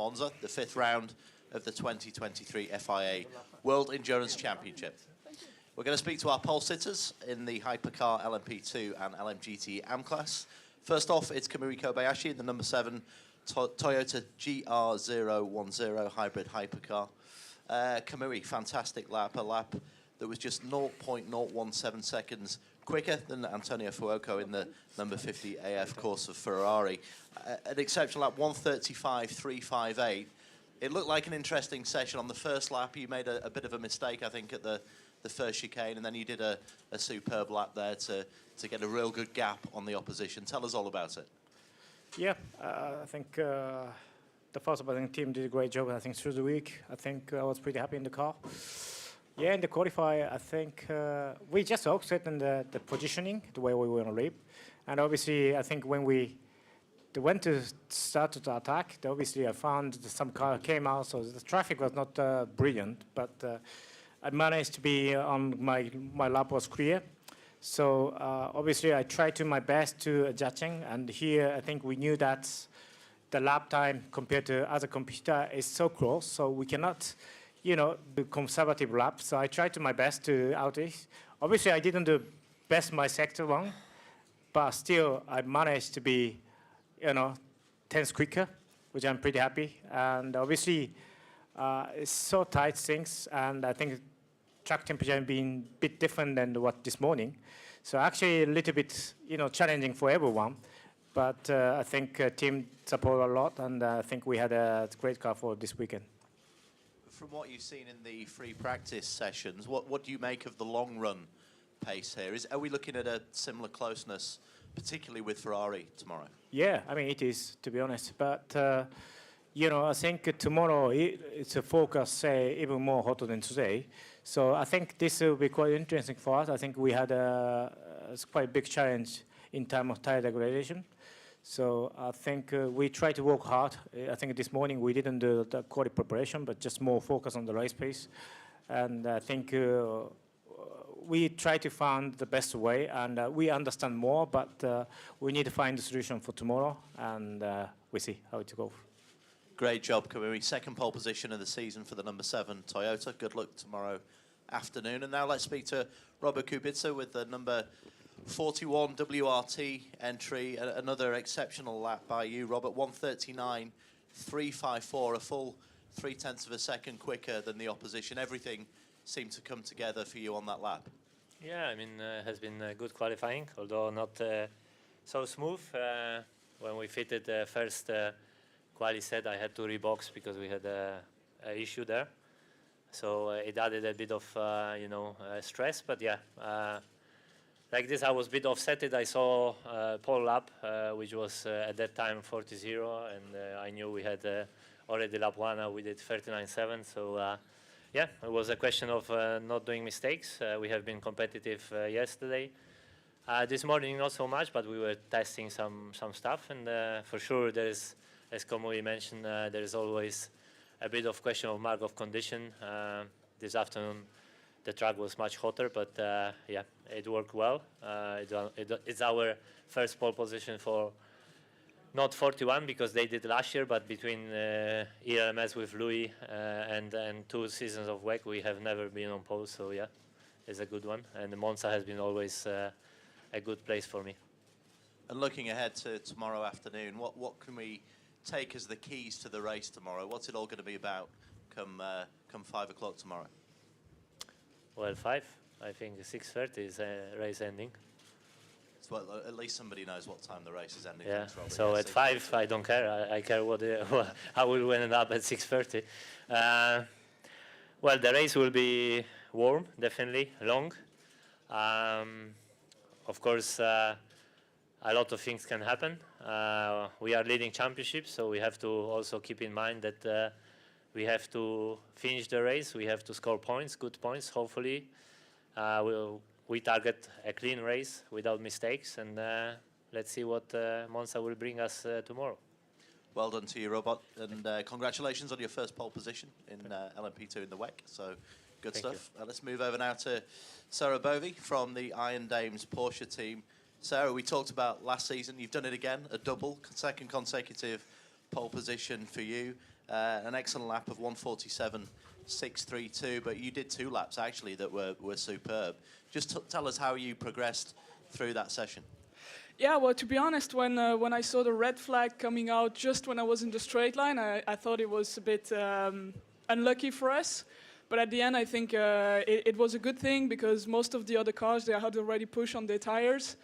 Monza, the 5th round of the 2023 FIA World Endurance Championship. We're going to speak to our pole sitters in the Hypercar LMP2 and LMGT Am class. First off, it's Kamui Kobayashi in the number 7 Toyota GR010 hybrid hypercar. Kamui, fantastic lap, a lap that was just 0.017 seconds quicker than Antonio Fuoco in the number 50 AF course of Ferrari. An exceptional lap, 1:35.358. It looked like an interesting session on the first lap. You made a bit of a mistake, I think, at the first chicane, and then you did a superb lap there to get a real good gap on the opposition. Tell us all about it. Yeah, I think the first team did a great job. I think through the week, I think I was pretty happy in the car. Yeah, in the qualifier, I think we just offset in the positioning, the way we want to leap. And obviously, I think when we went to start to attack, obviously I found some car came out, so the traffic was not brilliant, but I managed to be on my lap was clear. So obviously I tried to my best to adjusting, and here I think we knew that the lap time compared to other competitor is so close, so we cannot, you know, do conservative laps. So I tried to my best to outrace. Obviously I didn't do best my sector one, but still I managed to be, you know, 10th quicker, which I'm pretty happy. And obviously it's so tight things, and I think track temperature has been a bit different than what this morning. So actually a little bit, you know, challenging for everyone. But I think team support a lot, and I think we had a great car for this weekend. From what you've seen in the free practice sessions, what do you make of the long run pace here? Are we looking at a similar closeness, particularly with Ferrari tomorrow? Yeah, I mean it is, to be honest. But you know, I think tomorrow it's a focus even more hotter than today. So I think this will be quite interesting for us. I think we had a quite big challenge in terms of tire degradation. So I think we try to work hard. I think this morning we didn't do the quality preparation, but just more focus on the race pace. And I think we try to find the best way, and we understand more, but we need to find the solution for tomorrow, and we see how it goes. Great job, Kamui. Second pole position of the season for the number 7 Toyota. Good luck tomorrow afternoon. And now let's speak to Robert Kubica with the number 41 WRT entry. Another exceptional lap by you, Robert. 1:39.354, a full 0.3 of a second quicker than the opposition. Everything seemed to come together for you on that lap. Yeah, I mean, it has been good qualifying, although not so smooth. When we fitted the first quali set, I had to rebox because we had an issue there. So it added a bit of, you know, stress. But yeah, like this, I was a bit offsetted. I saw pole lap, which was at that time 40.0, and I knew we had already lap 1. We did 39.7. So yeah, it was a question of not doing mistakes. We have been competitive yesterday. This morning, not so much, but we were testing some stuff, and for sure there is, as Kamui mentioned, there is always a bit of question of mark of condition. This afternoon, the track was much hotter, but yeah, it worked well. It's our first pole position for not 41 because they did last year, but between ELMS with Louis and 2 seasons of WEC, we have never been on pole. So yeah, it's a good one, and Monza has been always a good place for me. And looking ahead to tomorrow afternoon, what can we take as the keys to the race tomorrow? What's it all going to be about come 5 o'clock tomorrow? Well, 5. I think 6:30 is race ending. So at least somebody knows what time the race is ending. Yeah. Thanks, So at 5, I don't care. I care how we will end up at 6:30. Well, the race will be warm, definitely long. Of course, a lot of things can happen. We are leading championships, so we have to also keep in mind that we have to finish the race. We have to score points, good points, hopefully. We target a clean race without mistakes, and let's see what Monza will bring us tomorrow. Well done to you, Robert, and congratulations on your first pole position in LMP2 in the WEC. So good stuff. Let's move over now to Sarah Bovey from the Iron Dames Porsche team. Sarah, we talked about last season. You've done it again, a double, second consecutive pole position for you. an excellent lap of 1:47.632, but you did 2 laps actually that were superb. Just tell us how you progressed through that session. Yeah, well, to be honest, when I saw the red flag coming out just when I was in the straight line, I thought it was a bit unlucky for us. But at the end, I think it was a good thing because most of the other cars, they had already pushed on their tires.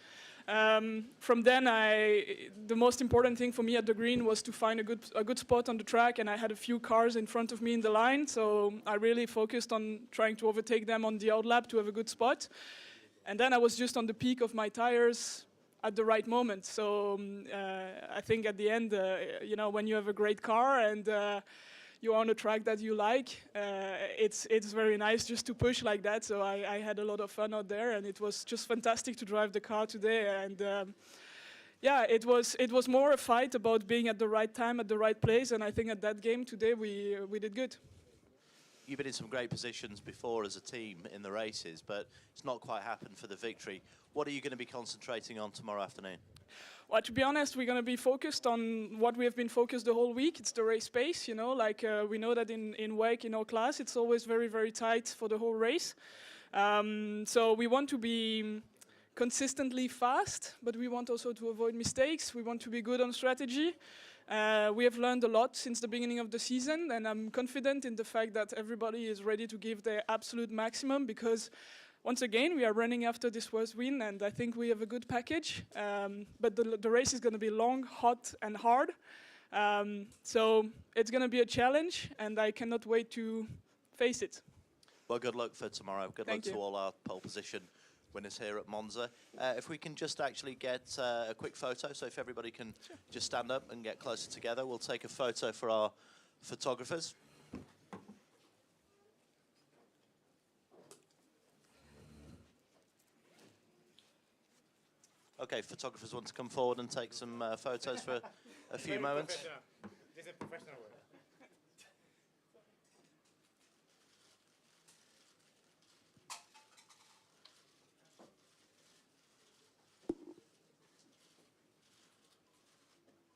From then, the most important thing for me at the green was to find a good spot on the track, and I had a few cars in front of me in the line, so I really focused on trying to overtake them on the outlap to have a good spot. And then I was just on the peak of my tires at the right moment. So I think at the end, you know, when you have a great car and you're on a track that you like, it's very nice just to push like that. So I had a lot of fun out there, and it was just fantastic to drive the car today. And yeah, it was more a fight about being at the right time, at the right place. And I think at that game today, we did good. You've been in some great positions before as a team in the races, but it's not quite happened for the victory. What are you going to be concentrating on tomorrow afternoon? Well, to be honest, we're going to be focused on what we have been focused the whole week. It's the race pace, you know, like we know that in WEC, in our class, it's always very, very tight for the whole race. So we want to be consistently fast, but we want also to avoid mistakes. We want to be good on strategy. We have learned a lot since the beginning of the season, and I'm confident in the fact that everybody is ready to give their absolute maximum because, once again, we are running after this first win, and I think we have a good package. But the race is going to be long, hot, and hard. So it's going to be a challenge, and I cannot wait to face it. Well, good luck for tomorrow. Good luck to all our pole position winners here at Monza. If we can just actually get a quick photo, so if everybody can just stand up and get closer together, we'll take a photo for our photographers. Okay, photographers want to come forward and take some photos for a few moments. This is professional work.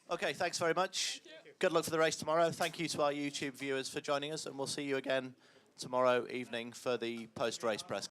Okay, thanks very much. Good luck for the race tomorrow. Thank you to our YouTube viewers for joining us, and we'll see you again tomorrow evening for the post-race press.